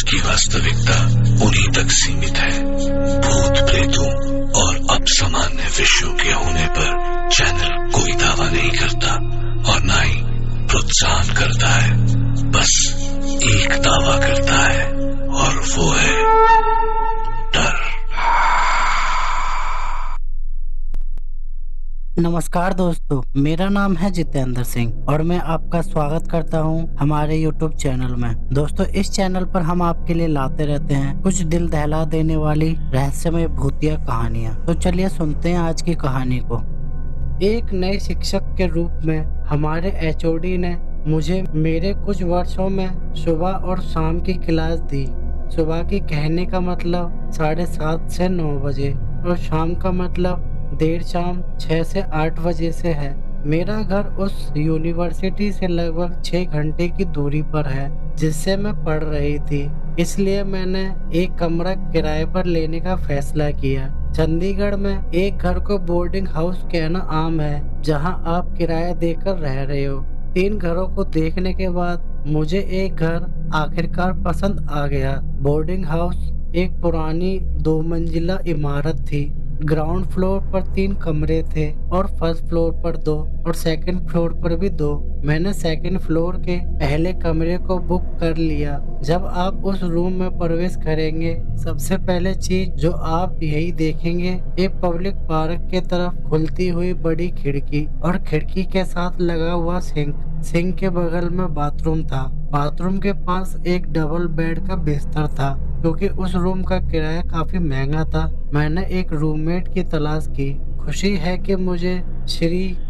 उसकी वास्तविकता उन्हीं तक सीमित है। भूत प्रेतों और अपसामान्य विषयों के होने पर चैनल कोई दावा नहीं करता और न ही प्रोत्साहन करता है, बस एक दावा करता है और वो है डर। नमस्कार दोस्तों, मेरा नाम है जितेंद्र सिंह और मैं आपका स्वागत करता हूं हमारे YouTube चैनल में। दोस्तों, इस चैनल पर हम आपके लिए लाते रहते हैं कुछ दिल दहला देने वाली रहस्यमय भूतिया कहानियां। तो चलिए सुनते हैं आज की कहानी को। एक नए शिक्षक के रूप में हमारे HOD ने मुझे मेरे कुछ वर्षों में सुबह और शाम की क्लास दी। सुबह की कहने का मतलब 7:30 से 9 बजे और शाम का मतलब देर शाम 6 से 8 बजे से है। मेरा घर उस यूनिवर्सिटी से लगभग 6 घंटे की दूरी पर है जिससे मैं पढ़ रही थी, इसलिए मैंने एक कमरा किराए पर लेने का फैसला किया। चंडीगढ़ में एक घर को बोर्डिंग हाउस कहना आम है जहां आप किराया देकर रह रहे हो। 3 घरों को देखने के बाद मुझे एक घर आखिरकार पसंद आ गया। बोर्डिंग हाउस एक पुरानी 2 मंजिला इमारत थी। ग्राउंड फ्लोर पर 3 कमरे थे और फर्स्ट फ्लोर पर 2 और सेकंड फ्लोर पर भी 2। मैंने सेकंड फ्लोर के पहले कमरे को बुक कर लिया। जब आप उस रूम में प्रवेश करेंगे, सबसे पहले चीज जो आप यही देखेंगे एक पब्लिक पार्क के तरफ खुलती हुई बड़ी खिड़की और खिड़की के साथ लगा हुआ सिंक के बगल में बाथरूम था। बाथरूम के पास एक डबल बेड का बिस्तर था। क्योंकि उस रूम का किराया काफी महंगा था, मैंने एक रूममेट की तलाश की। खुशी है कि मुझे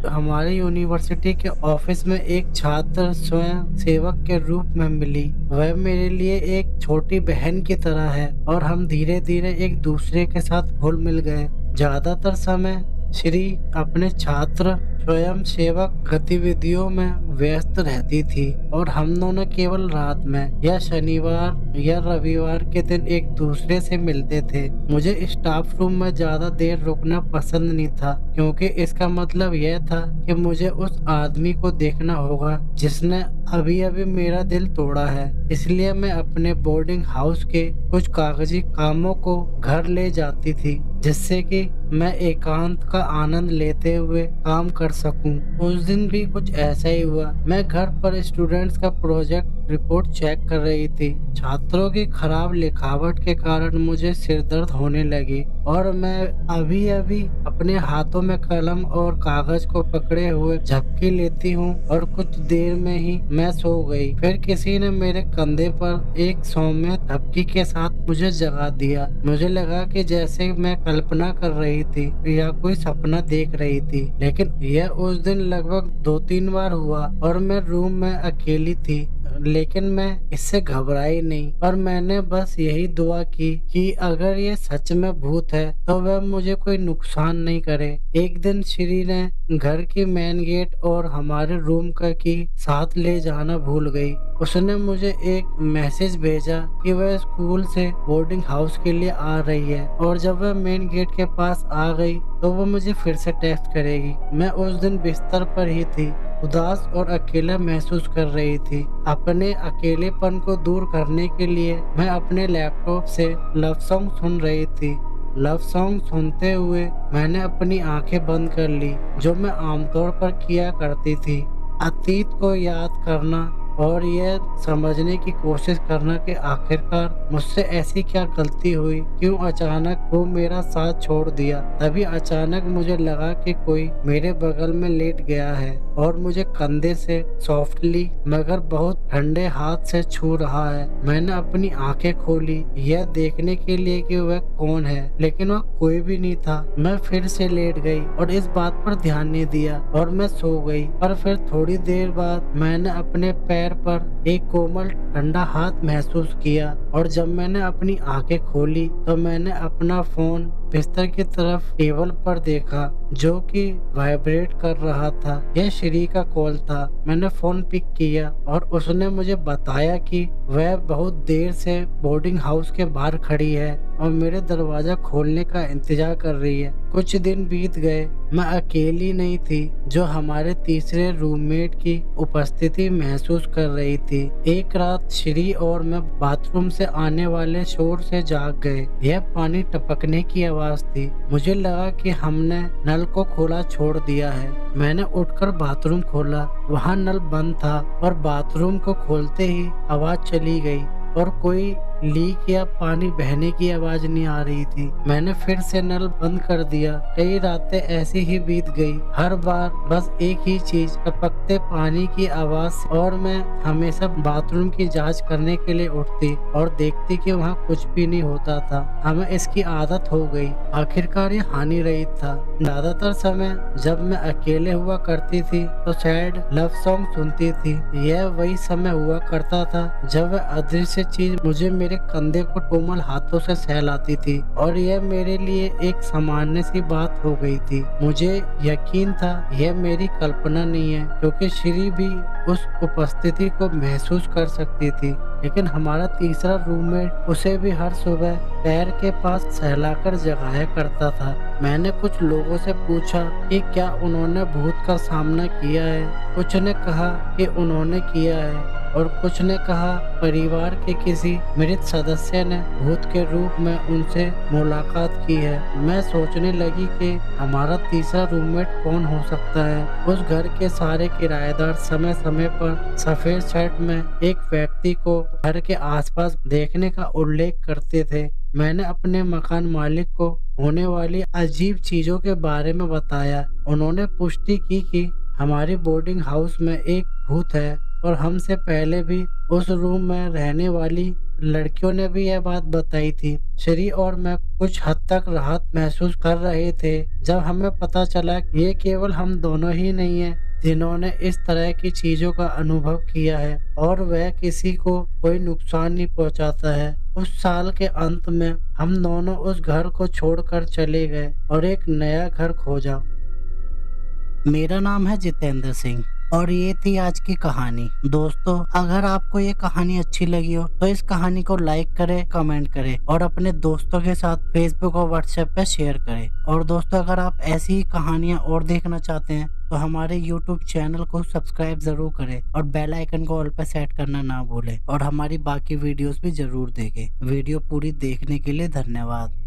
हमारी यूनिवर्सिटी के ऑफिस में एक छात्र स्वयं सेवक के रूप में मिली। वह मेरे लिए एक छोटी बहन की तरह है और हम धीरे धीरे एक दूसरे के साथ घुल मिल गए। ज्यादातर समय श्री अपने छात्र स्वयं सेवक गतिविधियों में व्यस्त रहती थी और हम दोनों केवल रात में या शनिवार या रविवार के दिन एक दूसरे से मिलते थे। मुझे स्टाफ रूम में ज्यादा देर रुकना पसंद नहीं था क्योंकि इसका मतलब यह था कि मुझे उस आदमी को देखना होगा जिसने अभी अभी मेरा दिल तोड़ा है। इसलिए मैं अपने बोर्डिंग हाउस के कुछ कागजी कामों को घर ले जाती थी जिससे कि मैं एकांत का आनंद लेते हुए काम कर सकूं। उस दिन भी कुछ ऐसा ही हुआ। मैं घर पर स्टूडेंट्स का प्रोजेक्ट रिपोर्ट चेक कर रही थी। छात्रों की खराब लिखावट के कारण मुझे सिर दर्द होने लगी और मैं अभी अभी अपने हाथों में कलम और कागज को पकड़े हुए झपकी लेती हूँ और कुछ देर में ही मैं सो गई। फिर किसी ने मेरे कंधे पर एक सौम्य झपकी के साथ मुझे जगा दिया। मुझे लगा कि जैसे मैं कल्पना कर रही थी या कोई सपना देख रही थी, लेकिन यह उस दिन लगभग 2-3 बार हुआ और मैं रूम में अकेली थी। लेकिन मैं इससे घबराई नहीं और मैंने बस यही दुआ की कि अगर ये सच में भूत है तो वह मुझे कोई नुकसान नहीं करे। एक दिन श्री ने घर की मेन गेट और हमारे रूम का की साथ ले जाना भूल गई। उसने मुझे एक मैसेज भेजा कि वह स्कूल से बोर्डिंग हाउस के लिए आ रही है और जब वह मेन गेट के पास आ गई तो वो मुझे फिर से टेक्स्ट करेगी। मैं उस दिन बिस्तर पर ही थी, उदास और अकेला महसूस कर रही थी। अपने अकेलेपन को दूर करने के लिए मैं अपने लैपटॉप से लव सॉन्ग सुन रही थी। लव सॉन्ग सुनते हुए मैंने अपनी आंखें बंद कर ली, जो मैं आमतौर पर किया करती थी। अतीत को याद करना और यह समझने की कोशिश करना कि आखिरकार मुझसे ऐसी क्या गलती हुई, क्यों अचानक वो मेरा साथ छोड़ दिया। तभी अचानक मुझे लगा कि कोई मेरे बगल में लेट गया है और मुझे कंधे से सॉफ्टली मगर बहुत ठंडे हाथ से छू रहा है। मैंने अपनी आंखें खोली यह देखने के लिए कि वह कौन है, लेकिन वह कोई भी नहीं था। मैं फिर से लेट गई और इस बात पर ध्यान नहीं दिया और मैं सो गई। पर फिर थोड़ी देर बाद मैंने अपने पैर पर एक कोमल ठंडा हाथ महसूस किया और जब मैंने अपनी आंखें खोली तो मैंने अपना फोन बिस्तर की तरफ टेबल पर देखा जो कि वाइब्रेट कर रहा था। यह श्री का कॉल था। मैंने फोन पिक किया और उसने मुझे बताया कि वह बहुत देर से बोर्डिंग हाउस के बाहर खड़ी है और मेरे दरवाजा खोलने का इंतजार कर रही है। कुछ दिन बीत गए। मैं अकेली नहीं थी जो हमारे तीसरे रूममेट की उपस्थिति महसूस कर रही थी। एक रात श्री और मैं बाथरूम से आने वाले शोर से जाग गए। यह पानी टपकने की आवाज थी। मुझे लगा कि हमने नल को खुला छोड़ दिया है। मैंने उठकर बाथरूम खोला। वहाँ नल बंद था और बाथरूम को खोलते ही आवाज चली गई और कोई लीक या पानी बहने की आवाज नहीं आ रही थी। मैंने फिर से नल बंद कर दिया। कई रातें ऐसी ही बीत गई। हर बार बस एक ही चीज, टपकते पानी की आवाज, और मैं हमेशा बाथरूम की जांच करने के लिए उठती और देखती कि वहाँ कुछ भी नहीं होता था। हमें इसकी आदत हो गई। आखिरकार ये हानिरहित था। ज्यादातर समय जब मैं अकेले हुआ करती थी तो सैड लव सॉन्ग सुनती थी। यह वही समय हुआ करता था जब वह अदृश्य चीज मुझे मेरे कंधे को कोमल हाथों से सहलाती थी और यह मेरे लिए एक सामान्य सी बात हो गई थी। मुझे यकीन था यह मेरी कल्पना नहीं है, क्योंकि श्री भी उस उपस्थिति को महसूस कर सकती थी। लेकिन हमारा तीसरा रूममेट उसे भी हर सुबह पैर के पास सहलाकर जगाया करता था। मैंने कुछ लोगों से पूछा कि क्या उन्होंने भूत का सामना किया है। कुछ ने कहा कि उन्होंने किया है और कुछ ने कहा परिवार के किसी मृत सदस्य ने भूत के रूप में उनसे मुलाकात की है। मैं सोचने लगी कि हमारा तीसरा रूममेट कौन हो सकता है। उस घर के सारे किराएदार समय समय पर सफेद शर्ट में एक व्यक्ति को घर के आसपास देखने का उल्लेख करते थे। मैंने अपने मकान मालिक को होने वाली अजीब चीजों के बारे में बताया। उन्होंने पुष्टि की कि हमारी बोर्डिंग हाउस में एक भूत है और हमसे पहले भी उस रूम में रहने वाली लड़कियों ने भी यह बात बताई थी। श्री और मैं कुछ हद तक राहत महसूस कर रहे थे जब हमें पता चला कि ये केवल हम दोनों ही नहीं है जिन्होंने इस तरह की चीजों का अनुभव किया है और वह किसी को कोई नुकसान नहीं पहुंचाता है। उस साल के अंत में हम दोनों उस घर को छोड़कर चले गए और एक नया घर खोजा। मेरा नाम है जितेंद्र सिंह और ये थी आज की कहानी। दोस्तों, अगर आपको ये कहानी अच्छी लगी हो तो इस कहानी को लाइक करें, कमेंट करें और अपने दोस्तों के साथ फेसबुक और व्हाट्सएप पे शेयर करें। और दोस्तों, अगर आप ऐसी ही कहानियां और देखना चाहते हैं तो हमारे YouTube चैनल को सब्सक्राइब जरूर करें और बेल आइकन को ऑल पे सेट करना ना भूलें और हमारी बाकी वीडियोस भी जरूर देखें। वीडियो पूरी देखने के लिए धन्यवाद।